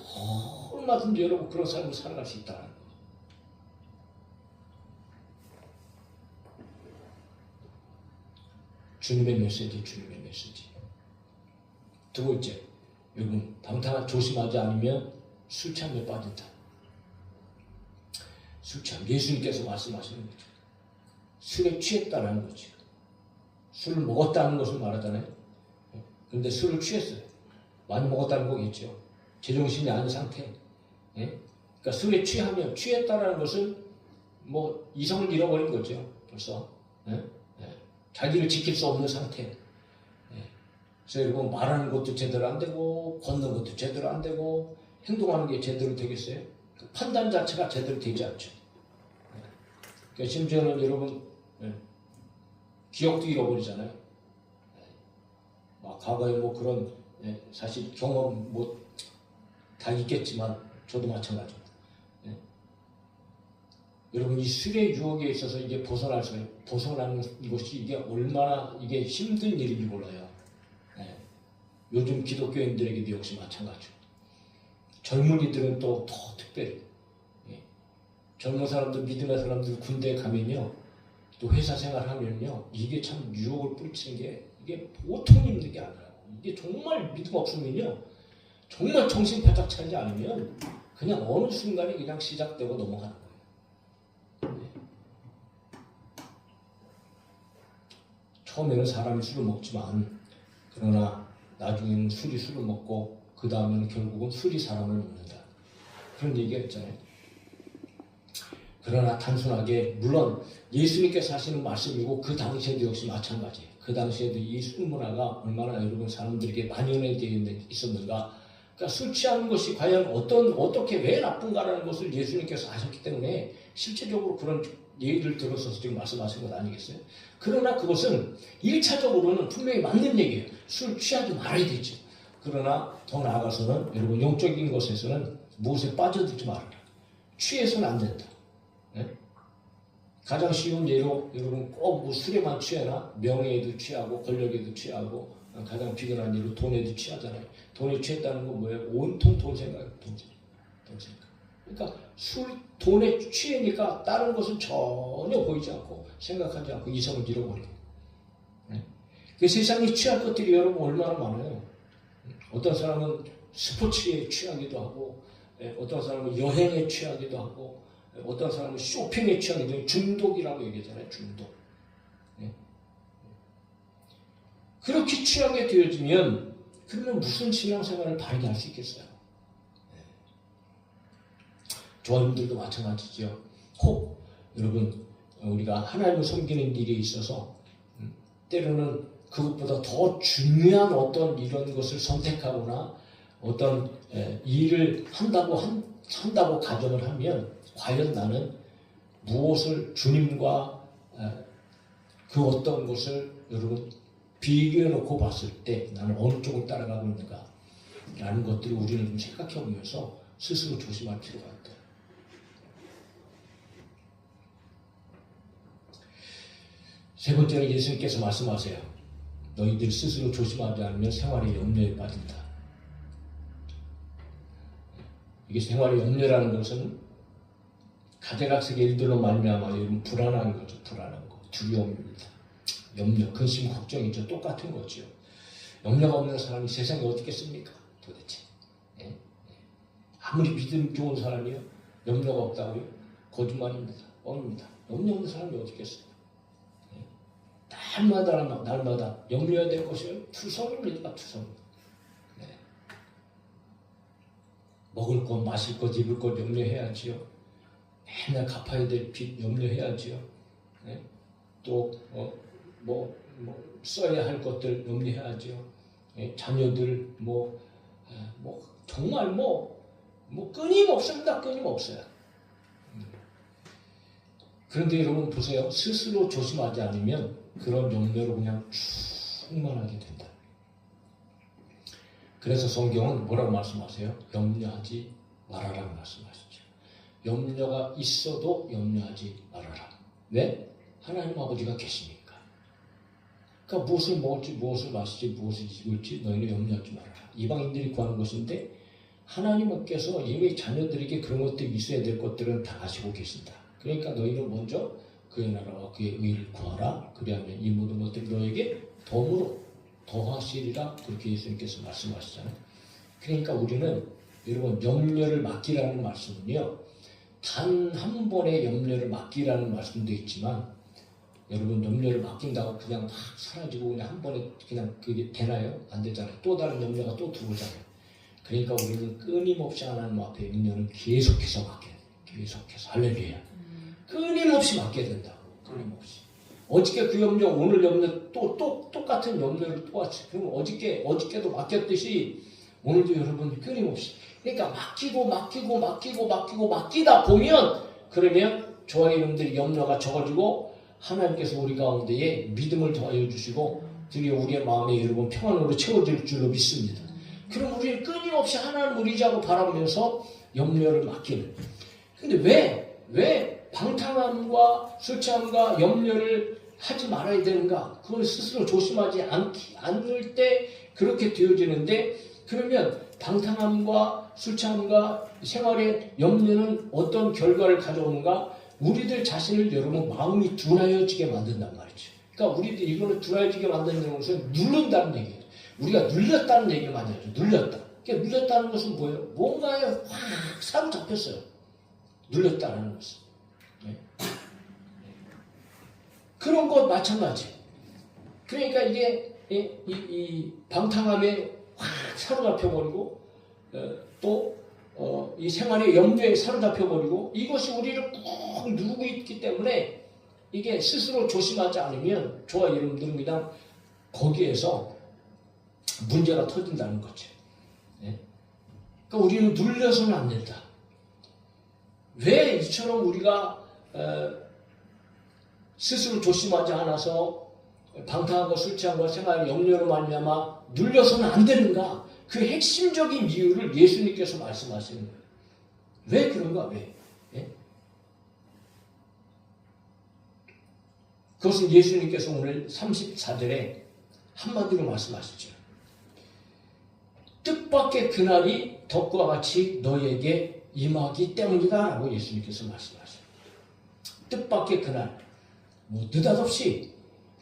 얼마든지 여러분 그런 삶을 살아갈 수 있다. 주님의 메시지. 두 번째, 여러분 방탕한 조심하지 않으면 술취함에 빠진다. 술취함, 예수님께서 말씀하시는 거죠. 술에 취했다는 거죠. 술을 먹었다는 것을 말하잖아요. 그런데 술을 취했어요. 많이 먹었다는 거겠죠. 제정신이 아닌 상태. 그러니까 술에 취하면 취했다는 것은 뭐 이성을 잃어버린 거죠. 벌써. 자기를 지킬 수 없는 상태. 그래서 여러분 말하는 것도 제대로 안 되고 걷는 것도 제대로 안 되고 행동하는 게 제대로 되겠어요? 그 판단 자체가 제대로 되지 않죠. 그러니까 심지어는 여러분 기억도 잃어버리잖아요. 막 과거에 뭐 그런 사실 경험 뭐 다 있겠지만 저도 마찬가지입니다. 여러분 이 술의 유혹에 있어서 이게 벗어나는 것이 이게 얼마나 이게 힘든 일인지 몰라요. 요즘 기독교인들에게도 역시 마찬가지고 젊은이들은 또 더 특별히 젊은 사람들 믿음의 사람들 군대에 가면요 또 회사 생활하면요, 이게 참 유혹을 뿌리치는 게 이게 보통 힘든 게 아니라고. 이게 정말 믿음 없으면요, 정말 정신 바짝 차리지 않으면 그냥 어느 순간에 그냥 시작되고 넘어가는 거예요. 네. 처음에는 사람이 술을 먹지만 그러나 나중에는 술이 술을 먹고 그 다음에는 결국은 술이 사람을 먹는다. 그런 얘기가 있잖아요. 그러나 단순하게 물론 예수님께서 하시는 말씀이고 그 당시에도 역시 마찬가지예요. 그 당시에도 이 술 문화가 얼마나 여러분 사람들에게 만연되어 있었는가. 그러니까 술 취하는 것이 과연 어떻게 왜 나쁜가라는 것을 예수님께서 아셨기 때문에 실제적으로 그런 예를 들어서 지금 말씀하신 것 아니겠어요? 그러나 그것은 1차적으로는 분명히 맞는 얘기예요. 술 취하지 말아야 되죠. 그러나 더 나아가서는 여러분 영적인 것에서는 무엇에 빠져들지 말아라. 취해서는 안 된다. 네? 가장 쉬운 예로 여러분 꼭 뭐 술에만 취해나 명예에도 취하고 권력에도 취하고 가장 비근한 예로 돈에도 취하잖아요. 돈에 취했다는 건 뭐예요? 온통 돈 생각이에요. 돈 생각. 그러니까 돈에 취하니까 다른 것은 전혀 보이지 않고 생각하지 않고 이성을 잃어버리고. 네? 그 세상에 취할 것들이 여러분 얼마나 많아요. 어떤 사람은 스포츠에 취하기도 하고, 어떤 사람은 여행에 취하기도 하고, 어떤 사람은 쇼핑에 취하기도 하고, 중독이라고 얘기하잖아요. 중독. 네? 그렇게 취하게 되어지면 그러면 무슨 신앙생활을 바르게 할 수 있겠어요? 조아님들도 마찬가지죠. 혹 여러분 우리가 하나님을 섬기는 일에 있어서 때로는 그것보다 더 중요한 어떤 이런 것을 선택하거나 어떤 일을 한다고 가정을 하면 과연 나는 무엇을 주님과 그 어떤 것을 여러분 비교해 놓고 봤을 때 나는 어느 쪽을 따라가고 있는가 라는 것들을 우리는 좀 생각해 보면서 스스로 조심할 필요가 있다. 세 번째는 예수님께서 말씀하세요. 너희들 스스로 조심하지 않으면 생활의 염려에 빠진다. 이게 생활의 염려라는 것은 가대각색의 일들로 말미암아 여러분 불안한 거죠. 불안한 거. 두려움입니다. 염려, 근심, 걱정이죠. 똑같은 거죠. 염려가 없는 사람이 세상에 어떻게 씁니까? 도대체. 예? 아무리 믿음 좋은 사람이요. 염려가 없다고요? 거짓말입니다. 뻥입니다. 염려 없는 사람이 어떻게 써요? 날마다 염려해야 될 것이 투성입니다. 투성. 네. 먹을 것, 마실 것, 입을 것 염려해야지요. 맨날 갚아야 될 빚 염려해야지요. 네. 또 써야 할 것들 염려해야지요. 네. 자녀들 정말 끊임없습니다. 끊임없어요. 그런데 여러분 보세요. 스스로 조심하지 않으면 그런 염려로 그냥 충만하게 된다. 그래서 성경은 뭐라고 말씀하세요? 염려하지 말아라고 말씀하시죠. 염려가 있어도 염려하지 말아라. 왜? 하나님 아버지가 계시니까. 그러니까 무엇을 먹을지, 무엇을 마실지, 무엇을 입을지 너희는 염려하지 말아라. 이방인들이 구하는 것인데 하나님께서 이미 자녀들에게 그런 것들이 있어야 될 것들은 다 아시고 계신다. 그러니까 너희는 먼저 그의 나라와 그의 의를 구하라. 그리하면 이 모든 것들이 너에게 덤으로 더하시리라. 그렇게 예수님께서 말씀하시잖아요. 그러니까 우리는 여러분 염려를 맡기라는 말씀은요. 단 한 번의 염려를 맡기라는 말씀도 있지만 여러분 염려를 맡긴다고 그냥 막 사라지고 그냥 한 번에 그냥 그게 되나요? 안 되잖아요. 또 다른 염려가 또 들어오잖아요. 그러니까 우리는 끊임없이 하나님 앞에 염려는 계속해서 맡겨야 돼요. 계속해서. 할렐루야. 끊임없이 맡게 된다고. 끊임없이. 어저께 그 염려, 오늘 염려, 똑같은 염려를 또 하지. 그럼 어저께도 맡겼듯이 오늘도 여러분 끊임없이. 그러니까 맡기다 보면 그러면 저와 여러분들이 염려가 적어지고 하나님께서 우리 가운데에 믿음을 더하여 주시고 드디어 우리의 마음에 여러분 평안으로 채워질 줄로 믿습니다. 그럼 우리는 끊임없이 하나님을 의지하고 바라보면서 염려를 맡기는. 근데 왜 방탕함과 술 취함과 염려를 하지 말아야 되는가? 그걸 스스로 조심하지 않을 때 그렇게 되어지는데 그러면 방탕함과 술 취함과 생활의 염려는 어떤 결과를 가져오는가? 우리들 자신을 여러분 마음이 둔하여지게 만든단 말이죠. 그러니까 우리들 이거는 둔하여지게 만드는 것은 누른다는 얘기예요. 우리가 눌렸다는 얘기를 많이 하죠. 눌렸다. 그러니까 눌렸다는 것은 뭐예요? 뭔가에 확 사로잡혔어요. 눌렸다는 것은. 네. 그런 것 마찬가지. 그러니까 이게 이 방탕함에 확 사로잡혀버리고 또 이 생활의 염려에 사로잡혀버리고 이것이 우리를 꾹 누르고 있기 때문에 이게 스스로 조심하지 않으면 저와 여러분들은 그냥 거기에서 문제가 터진다는 거죠. 네? 그러니까 우리는 눌려서는 안 된다. 왜 이처럼 우리가 스스로 조심하지 않아서 방탕한 것, 술 취한 것, 생활의 염려로 말미암아 눌려서는 안 되는가? 그 핵심적인 이유를 예수님께서 말씀하시는 거예요. 왜 그런가? 왜? 예? 그것은 예수님께서 오늘 34절에 한마디로 말씀하시죠. 뜻밖의 그날이 덕과 같이 너희에게 임하기 때문이다 라고 예수님께서 말씀하십니다. 뜻밖의 그날, 뭐 느닷없이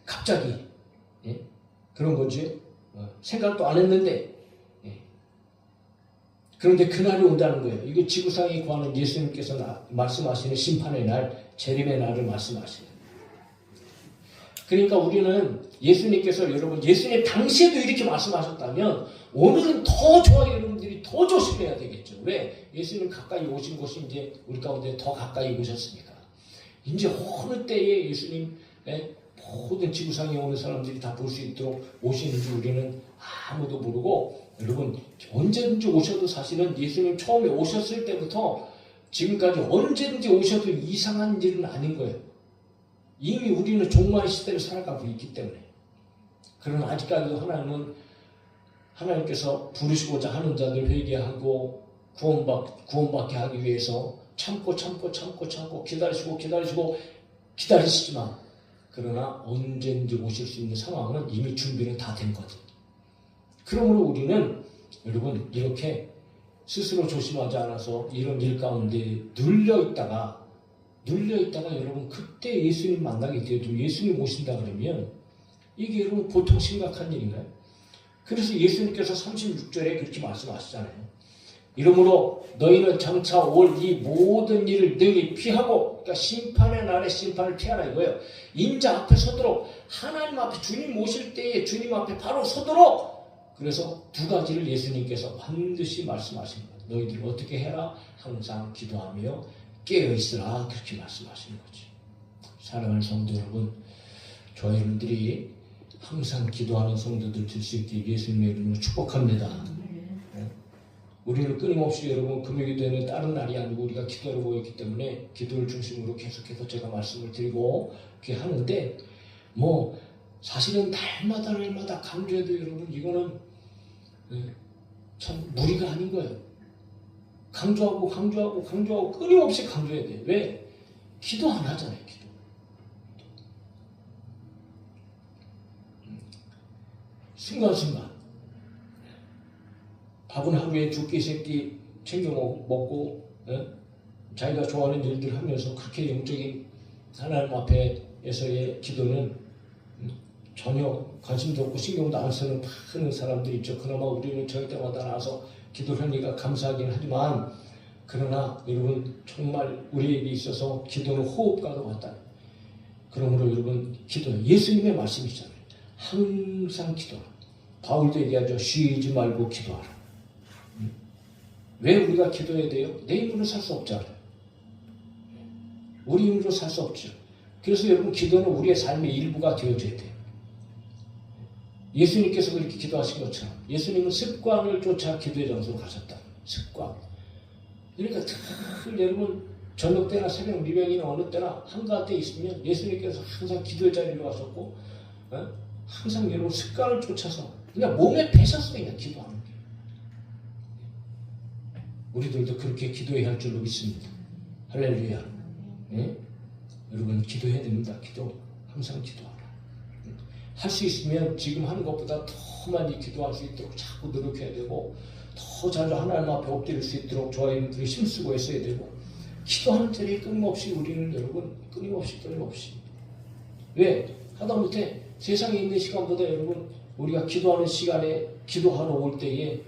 갑자기 예? 그런 거지 생각도 안 했는데 예. 그런데 그날이 온다는 거예요. 이거 지구상에 구하는 예수님께서 말씀하시는 심판의 날, 재림의 날을 말씀하시는. 그러니까 우리는 예수님께서 여러분 예수님 당시에도 이렇게 말씀하셨다면 오늘은 더 저와 여러분들이 더 조심해야 되겠죠. 왜? 예수님 가까이 오신 것이 이제 우리 가운데 더 가까이 오셨으니까. 이제 어느 때에 예수님 모든 지구상에 오는 사람들이 다 볼 수 있도록 오시는지 우리는 아무도 모르고 여러분 언제든지 오셔도 사실은 예수님 처음에 오셨을 때부터 지금까지 언제든지 오셔도 이상한 일은 아닌 거예요. 이미 우리는 종말의 시대를 살아가고 있기 때문에. 그러나 아직까지도 하나님께서 부르시고자 하는 자들 회개하고 구원받게 하기 위해서 참고 기다리시지만 그러나 언제든지 오실 수 있는 상황은 이미 준비는 다 된 거죠. 그러므로 우리는 여러분 이렇게 스스로 조심하지 않아서 이런 일 가운데 눌려있다가 여러분 그때 예수님 만나게 되어도 예수님 오신다 그러면 이게 여러분 보통 심각한 일인가요? 그래서 예수님께서 36절에 그렇게 말씀하시잖아요. 이러므로 너희는 장차 올 이 모든 일을 능히 피하고, 그러니까 심판의 날에 심판을 피하라 이거예요. 인자 앞에 서도록, 하나님 앞에 주님 오실 때에 주님 앞에 바로 서도록. 그래서 두 가지를 예수님께서 반드시 말씀하신 거예요. 너희들 어떻게 해라? 항상 기도하며 깨어있으라. 그렇게 말씀하시는 거죠. 사랑하는 성도 여러분, 저와 여러분들이 항상 기도하는 성도들 될 수 있게 예수님의 이름으로 축복합니다. 우리는 끊임없이 여러분 금요기도에는 다른 날이 아니고 우리가 기도를 모였기 때문에 기도를 중심으로 계속해서 제가 말씀을 드리고 이렇게 하는데 뭐 사실은 날마다 강조해도 여러분 이거는 참 무리가 아닌 거예요. 강조하고 끊임없이 강조해야 돼요. 왜? 기도 안 하잖아요. 기도. 순간순간 밥은 하루에 2끼, 3끼 챙겨 먹고 자기가 좋아하는 일들 하면서 그렇게 영적인 하나님 앞에서의 기도는 전혀 관심도 없고 신경도 안 쓰는 많은 사람들이 있죠. 그나마 우리는 저희 때마다 나와서 기도를 하니까 감사하긴 하지만 그러나 여러분 정말 우리에게 있어서 기도는 호흡과도 같다. 그러므로 여러분 기도는 예수님의 말씀이잖아요. 항상 기도하라. 바울도 얘기하죠. 쉬지 말고 기도하라. 왜 우리가 기도해야 돼요? 내 힘으로 살 수 없잖아요. 우리 힘으로 살 수 없죠. 그래서 여러분 기도는 우리의 삶의 일부가 되어줘야 돼요. 예수님께서 그렇게 기도하신 것처럼 예수님은 습관을 쫓아 기도의 장소로 가셨다. 습관. 그러니까 늘 여러분 저녁 때나 새벽 미명이나 어느 때나 한가할 때 있으면 예수님께서 항상 기도의 자리로 가셨고 항상 여러분 습관을 쫓아서 그냥 몸에 배셨어요. 그냥 기도하는 게. 우리들도 그렇게 기도해야 할 줄로 믿습니다. 할렐루야. 네? 여러분 기도해야 됩니다. 기도. 항상 기도하라. 할 수 있으면 지금 하는 것보다 더 많이 기도할 수 있도록 자꾸 노력해야 되고 더 자주 하나님 앞에 엎드릴 수 있도록 저희들이 힘쓰고 했어야 되고 기도하는 자리에 끊임없이 우리는 여러분 끊임없이 왜? 하다못해 세상에 있는 시간보다 여러분 우리가 기도하는 시간에 기도하러 올 때에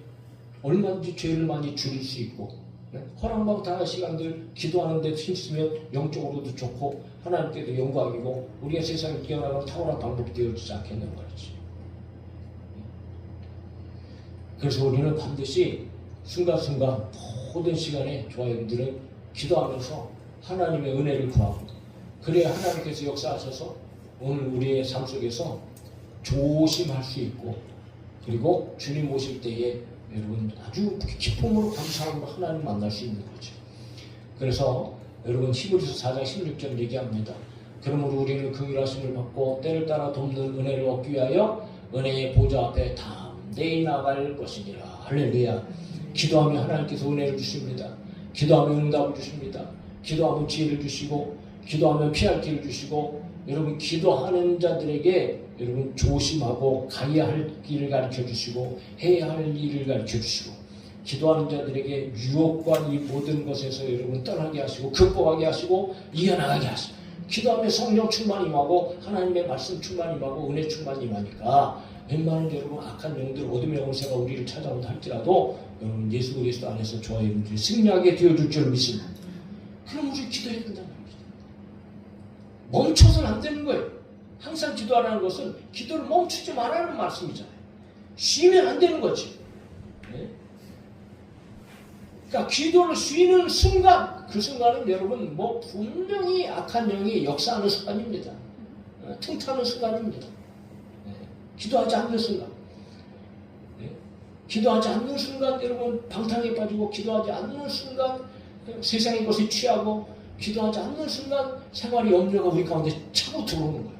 얼마든지 죄를 많이 줄일 수 있고 허락받은 시간들 기도하는 데 힘쓰면 영적으로도 좋고 하나님께도 영광이고 우리가 세상에 뛰어나가는 탁월한 방법이 되어지지 않겠는 말이지. 그래서 우리는 반드시 순간순간 모든 시간에 저와 여러분들은 기도하면서 하나님의 은혜를 구하고 그래야 하나님께서 역사하셔서 오늘 우리의 삶 속에서 조심할 수 있고 그리고 주님 오실 때에 여러분 아주 기쁨으로 감사함으로 하나님 만날 수 있는 거죠. 그래서 여러분 히브리서 4장 16절 얘기합니다. 그러므로 우리는 긍휼하심을 받고 때를 따라 돕는 은혜를 얻기 위하여 은혜의 보좌 앞에 담대히 나갈 것이니라. 할렐루야. 기도하면 하나님께서 은혜를 주십니다. 기도하면 응답을 주십니다. 기도하면 지혜를 주시고 기도하면 피할 길을 주시고 여러분 기도하는 자들에게 여러분 조심하고 가야 할 길을 가르쳐 주시고 해야 할 일을 가르쳐 주시고 기도하는 자들에게 유혹과 이 모든 것에서 여러분 떠나게 하시고 극복하게 하시고 이겨나가게 하시고 기도하면 성령 충만 임하고 하나님의 말씀 충만 임하고 은혜 충만 임하니까 웬만한 여러분 악한 영들 어둠의 영세가 우리를 찾아온다 할지라도 여러분 예수 그리스도 안에서 저와 여러분들이 승리하게 되어줄 줄 믿습니다. 그럼 우리 기도해야 된다는 겁니다. 멈춰서는 안 되는 거예요. 항상 기도하라는 것은 기도를 멈추지 말라는 말씀이잖아요. 쉬면 안 되는 거지. 네? 그러니까 기도를 쉬는 순간 그 순간은 여러분 뭐 분명히 악한 영이 역사하는 순간입니다. 틈타는 순간입니다. 네? 기도하지 않는 순간. 네? 기도하지 않는 순간 여러분 방탕에 빠지고 기도하지 않는 순간 세상의 것에 취하고 기도하지 않는 순간 생활의 염려가 우리 가운데 차고 들어오는 거예요.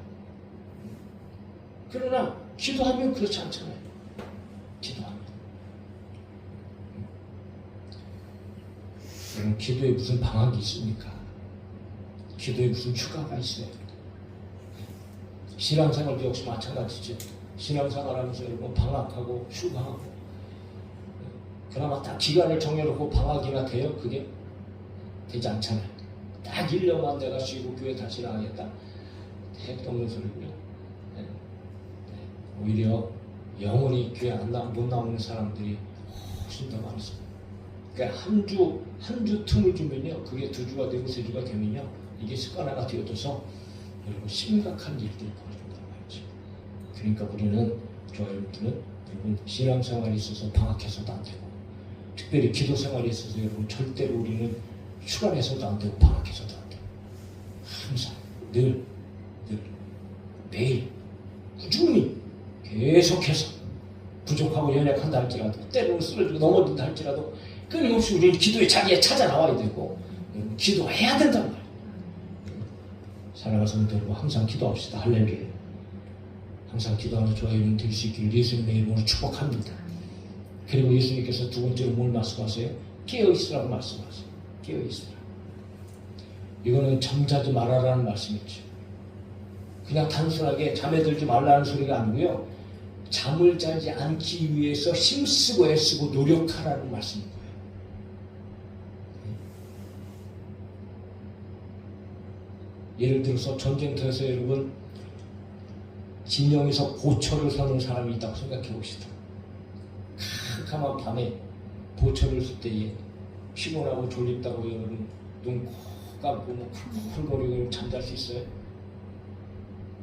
그러나 기도하면 그렇지 않잖아요. 기도하면. 여러분 기도에 무슨 방학이 있습니까? 기도에 무슨 휴가가 있어요? 신앙생활도 역시 마찬가지죠. 신앙생활하면서 여러분 방학하고 휴가하고 그나마 딱 기간을 정해놓고 방학이나 돼요? 그게? 되지 않잖아요. 딱 1년만 내가 쉬고 교회 다시 나가겠다? 택도 없는 소리고요. 오히려 영원히 교회 못 나오는 사람들이 훨씬 더 많습니다. 그러니까 한 주 틈을 주면요. 그게 2주가 되고 3주가 되면요. 이게 습관화가 되어져서 여러분 심각한 일들이 벌어진단 말이죠. 그러니까 우리는 저와 여러분들은 여러분 신앙생활에 있어서 방학해서도 안 되고 특별히 기도생활에 있어서 여러분 절대로 우리는 휴가 내서도 안 되고 방학해서도 안 되고 항상 늘 매일 꾸준히 계속해서 부족하고 연약한다 할지라도 때로는 쓰러지고 넘어진다 할지라도 끊임없이 우리는 기도의 자리에 찾아 나와야 되고 기도해야 된단 말이에요. 사랑하는 성도 여러분 항상 기도합시다. 할렐루야. 항상 기도하는 저와 여러분 될 수 있기를 예수님의 이름으로 축복합니다. 그리고 예수님께서 두 번째로 뭘 말씀하세요? 깨어있으라고 말씀하세요. 깨어있으라. 이거는 잠자지 말아라는 말씀이죠. 그냥 단순하게 잠에 들지 말라는 소리가 아니고요. 잠을 자지 않기 위해서 힘쓰고 애쓰고 노력하라는 말씀인 거예요. 예를 들어서 전쟁터에서 여러분 진영에서 보초를 서는 사람이 있다고 생각해 봅시다. 캄캄한 밤에 보초를 쓸 때에 피곤하고 졸립다고 여러분 눈 감고 뭐 쿨쿨거리고 잠잘 수 있어요?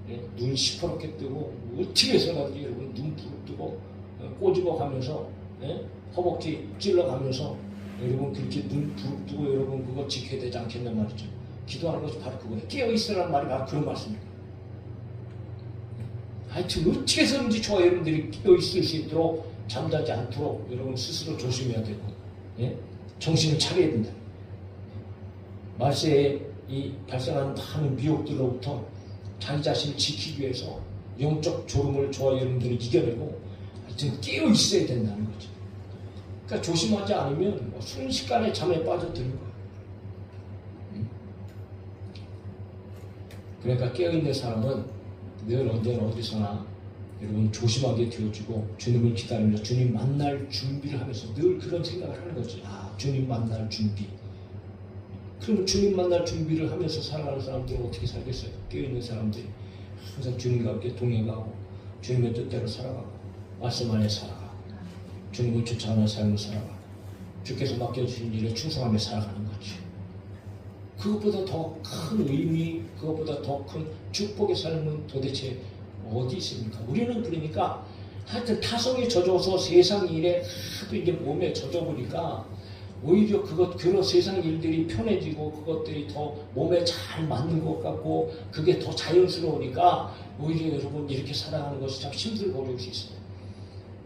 예? 눈 시퍼렇게 뜨고 어떻게 해서라든지 여러분 눈 부릅뜨고 꼬집어 가면서 예? 허벅지 찔러 가면서 여러분 그렇게 눈 부릅뜨고 여러분 그거 지켜야 되지 않겠냐 말이죠. 기도하는 것이 바로 그거예요. 깨어있으라는 말이 바로 그런 말씀입니다. 하여튼 어떻게 해서든지 저와 여러분들이 깨어있을 수 있도록 잠자지 않도록 여러분 스스로 조심해야 되고 예? 정신을 차려야 된다. 말세에 이 발생하는 많은 미혹들로부터 자기 자신을 지키기 위해서 영적 졸음을 저와 여러분들이 이겨내고 하여튼 깨어 있어야 된다는 거죠. 그러니까 조심하지 않으면 순식간에 잠에 빠져드는 거예요. 그러니까 깨어있는 사람은 늘 언제나 어디서나 여러분 조심하게 되어주고 주님을 기다리면서 주님 만날 준비를 하면서 늘 그런 생각을 하는 거죠. 아, 주님 만날 준비. 그럼 주님 만날 준비를 하면서 살아가는 사람들은 어떻게 살겠어요? 깨어있는 사람들이 항상 주님과 함께 동행하고 주님의 뜻대로 살아가고 말씀 안에 살아가고 주님을 쫓아가는 삶을 살아가고 주께서 맡겨주신 일에 충성하며 살아가는 거지. 그것보다 더 큰 의미, 그것보다 더 큰 축복의 삶은 도대체 어디 있습니까? 우리는 그러니까 하여튼 타성에 젖어서 세상 일에 하도 이게 몸에 젖어보니까 오히려 그런 세상 일들이 편해지고 그것들이 더 몸에 잘 맞는 것 같고 그게 더 자연스러우니까 오히려 여러분 이렇게 살아가는 것이 참 힘들고 어려울 수 있어요.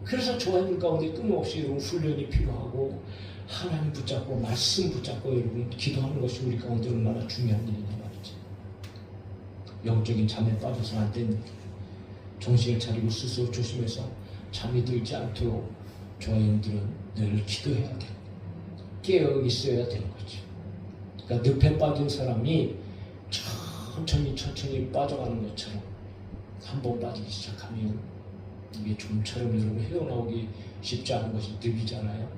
그래서 좋아하는 가운데 끊임없이 여러분 훈련이 필요하고 하나님 붙잡고 말씀 붙잡고 여러분 기도하는 것이 우리 가운데 얼마나 중요한 일이냐 말이죠. 영적인 잠에 빠져서는 안 됩니다. 정신을 차리고 스스로 조심해서 잠이 들지 않도록 저희들은 늘 기도해야 되고 깨어 있어야 되는 거죠. 그러니까 늪에 빠진 사람이 천천히 빠져가는 것처럼 한 번 빠지기 시작하면 이게 좀처럼 여러분 헤어나오기 쉽지 않은 것이 늪이잖아요.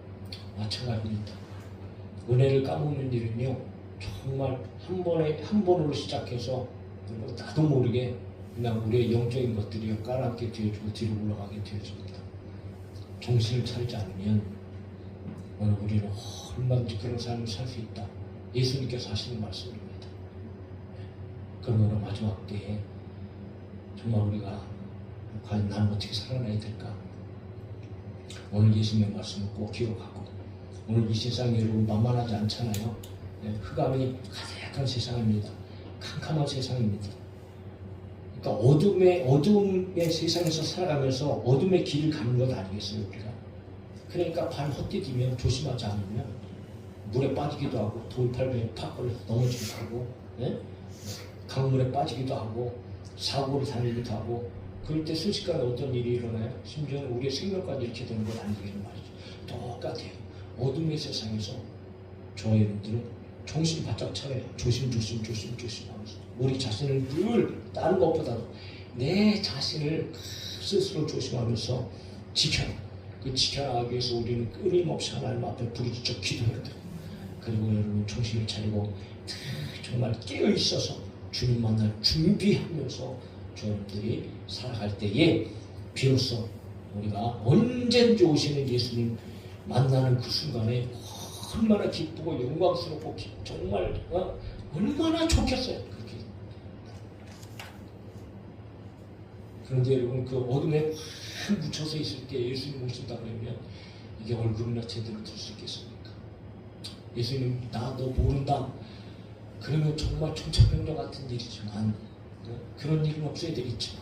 마찬가지입니다. 은혜를 까먹는 일은요 정말 한 번으로 시작해서 나도 모르게 그냥 우리의 영적인 것들이 까맣게 되어주고 뒤로 올라가게 되어집니다. 정신을 차리지 않으면 오늘 우리는 얼마든지 그런 삶을 살 수 있다. 예수님께서 하시는 말씀입니다. 그런 오늘 마지막 때에 정말 우리가 과연 나는 어떻게 살아나야 될까? 오늘 예수님의 말씀을 꼭 기억하고 오늘 이 세상이 여러분 만만하지 않잖아요. 흑암이 가득한 세상입니다. 캄캄한 세상입니다. 그러니까 어둠의 세상에서 살아가면서 어둠의 길을 가는 것 아니겠어요, 우리가? 그러니까 발 헛디디면 조심하지 않으면 물에 빠지기도 하고 돌팔매에 팍 걸려서 넘어지기도 하고 강물에 빠지기도 하고 사고를 당하기도 하고 그럴 때 순식간에 어떤 일이 일어나요? 심지어는 우리의 생명까지 이렇게 되는 건 아니겠는 말이죠. 똑같아요. 어둠의 세상에서 저와 여러분들은 정신 바짝 차려야 조심하면서 우리 자신을 늘 다른 것보다도 내 자신을 스스로 조심하면서 지켜나가기 위해서 우리는 끊임없이 하나님 앞에 부르짖어 기도해야 돼요. 그리고 여러분 정신을 차리고 정말 깨어있어서 주님 만날 준비하면서 여러분들이 살아갈 때에 비로소 우리가 언제든지 오시는 예수님 만나는 그 순간에 얼마나 기쁘고 영광스럽고 정말 얼마나 좋겠어요. 그렇게. 그런데 여러분 그 어둠에 확 묻혀서 있을 때 예수님 오신다 그러면 이게 얼굴이나 제대로 들 수 있겠습니까? 예수님 나 너 모른다 그러면 정말 천차병자 같은 일이지만 그런 일은 없어야 되겠지만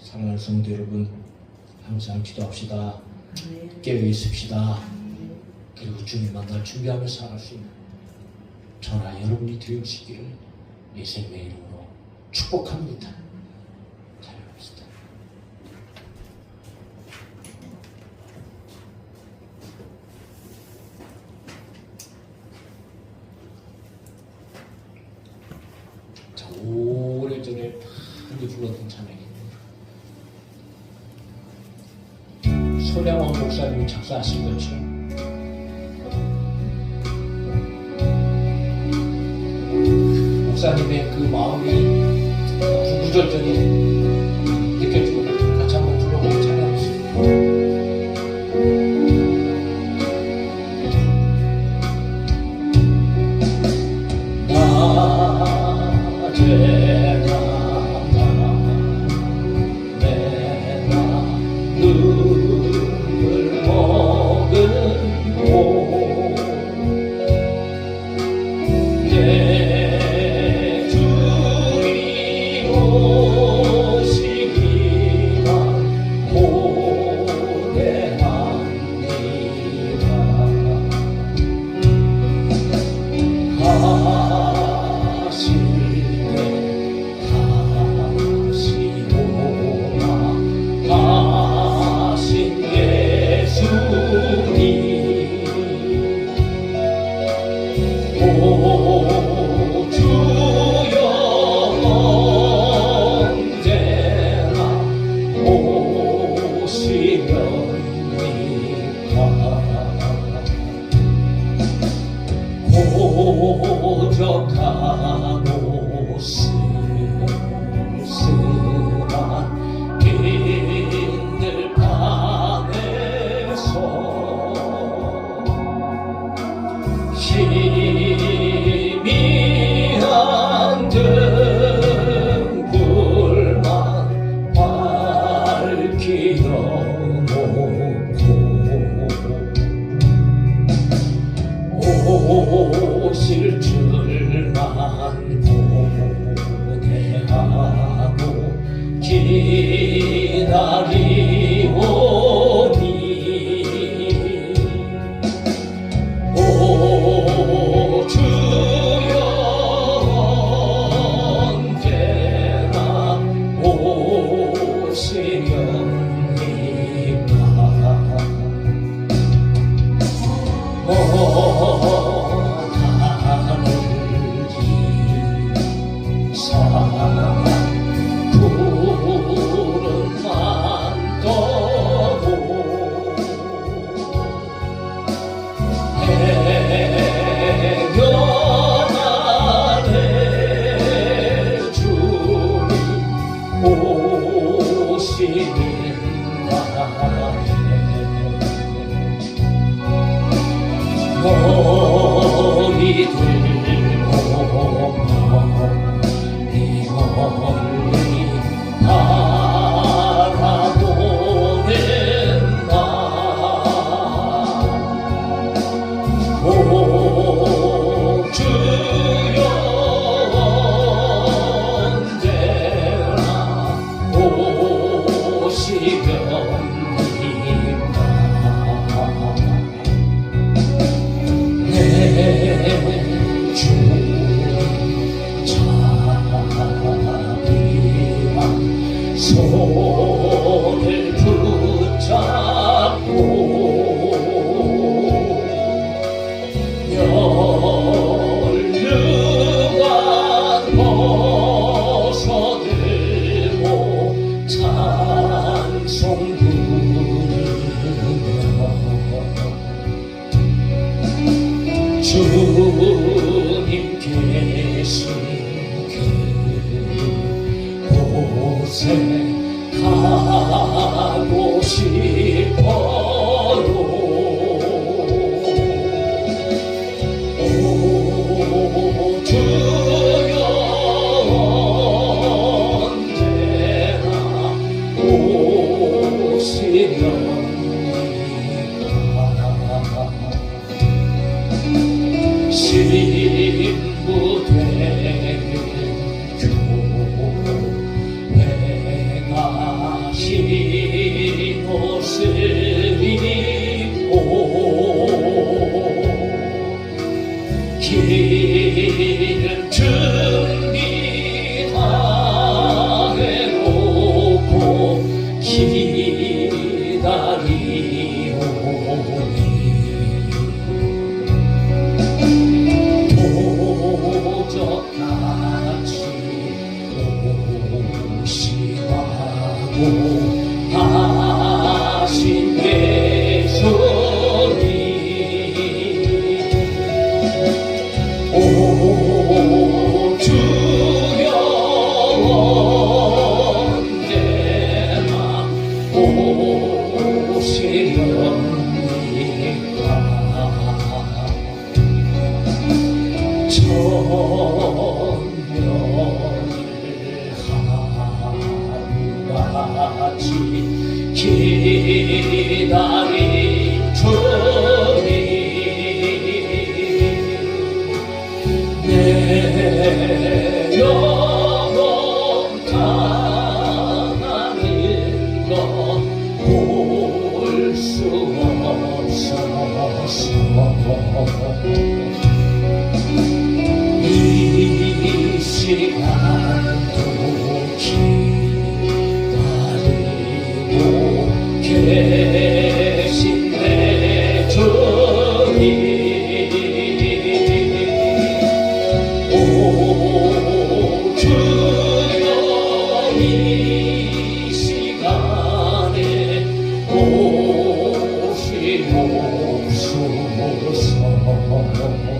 사랑하는 성도 여러분 항상 기도합시다. 깨어 있읍시다. 그리고 주님 만날 준비하며 살아갈 수 있는 저나 여러분이 되시기를 예수님의 이름으로 축복합니다. 잘 합시다. 자, 오래전에 많이 불렀던 찬양입니다. 손양원 목사님이 작사하신 것처럼 목사님의 그 마음이 구구절절히 느껴지고 같이 한번 불러보고 찬양하겠습니다. 내 주님 부족하고 쓸쓸한 빈들 밤에서 희미한 등불만 밝히어 놓고 오실 줄만 고대하고 기다리오니 오 주여 언제나 오시렵니까 구름만 떠도 해변 아래 주님 오시는 날에 머리 들고 멀리 바라보는 나 오 주여 언제나 오시렵니까 내 주 자비와 손을 붙잡고 연루가 벗어들고 찬송 부르며 주님 계신 그곳에 가고 싶어요 오 주여 언제나 오시렵니까 신부되는 교회가 흰 옷을 입고 길을 준비 다 해놓고 기다리오니 도적같이 오시라고 하신 예수님 오 주여 언제나 오시렵니까 하루같이 기다린 주님 내 영혼 당하는 것 볼 수 없어서 이 시간도 기다리고 계신 내 주님 오 주여 이 시간에 오시옵소서